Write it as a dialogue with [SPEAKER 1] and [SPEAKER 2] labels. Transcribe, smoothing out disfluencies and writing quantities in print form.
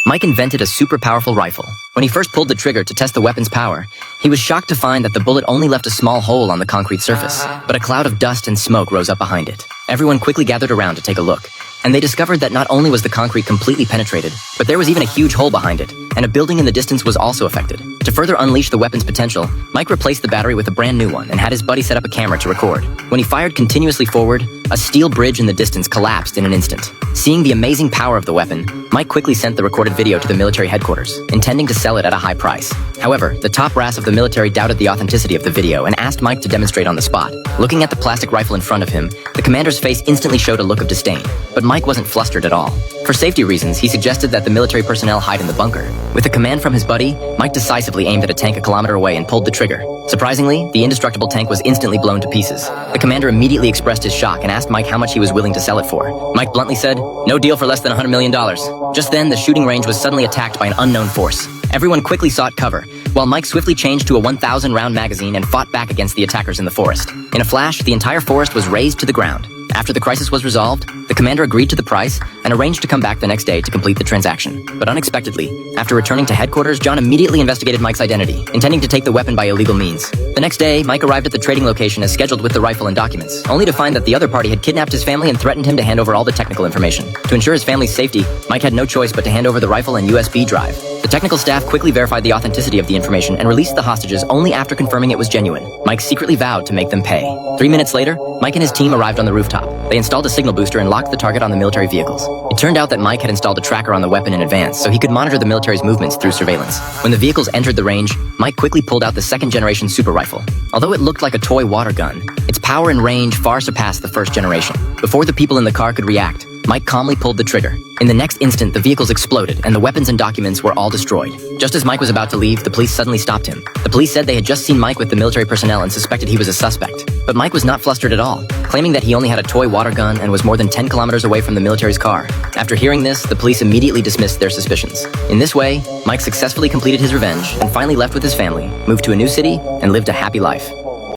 [SPEAKER 1] Mike invented a super powerful rifle. When he first pulled the trigger to test the weapon's power, he was shocked to find that the bullet only left a small hole on the concrete surface, but a cloud of dust and smoke rose up behind it. Everyone quickly gathered around to take a look, and they discovered that not only was the concrete completely penetrated, but there was even a huge hole behind it, and a building in the distance was also affected. To further unleash the weapon's potential, Mike replaced the battery with a brand new one and had his buddy set up a camera to record. When he fired continuously forward, a steel bridge in the distance collapsed in an instant. Seeing the amazing power of the weapon, Mike quickly sent the recorded video to the military headquarters, intending to sell it at a high price. However, the top brass of the military doubted the authenticity of the video and asked Mike to demonstrate on the spot. Looking at the plastic rifle in front of him, the commander's face instantly showed a look of disdain, but Mike wasn't flustered at all. For safety reasons, he suggested that the military personnel hide in the bunker. With a command from his buddy, Mike decisively aimed at a tank a kilometer away and pulled the trigger. Surprisingly, the indestructible tank was instantly blown to pieces. The commander immediately expressed his shock and asked Mike how much he was willing to sell it for. Mike bluntly said, "No deal for less than $100 million. Just then, the shooting range was suddenly attacked by an unknown force. Everyone quickly sought cover, while Mike swiftly changed to a 1,000-round magazine and fought back against the attackers in the forest. In a flash, the entire forest was razed to the ground. After the crisis was resolved, the commander agreed to the price and arranged to come back the next day to complete the transaction. But unexpectedly, after returning to headquarters, John immediately investigated Mike's identity, intending to take the weapon by illegal means. The next day, Mike arrived at the trading location as scheduled with the rifle and documents, only to find that the other party had kidnapped his family and threatened him to hand over all the technical information. To ensure his family's safety, Mike had no choice but to hand over the rifle and USB drive. The technical staff quickly verified the authenticity of the information and released the hostages only after confirming it was genuine. Mike secretly vowed to make them pay. 3 minutes later, Mike and his team arrived on the rooftop. They installed a signal booster and locked the target on the military vehicles. It turned out that Mike had installed a tracker on the weapon in advance, so he could monitor the military's movements through surveillance. When the vehicles entered the range, Mike quickly pulled out the second-generation super rifle. Although it looked like a toy water gun, its power and range far surpassed the first generation. Before the people in the car could react, Mike calmly pulled the trigger. In the next instant, the vehicles exploded, and the weapons and documents were all destroyed. Just as Mike was about to leave, the police suddenly stopped him. The police said they had just seen Mike with the military personnel and suspected he was a suspect. But Mike was not flustered at all, claiming that he only had a toy water gun and was more than 10 kilometers away from the military's car. After hearing this, the police immediately dismissed their suspicions. In this way, Mike successfully completed his revenge and finally left with his family, moved to a new city, and lived a happy life.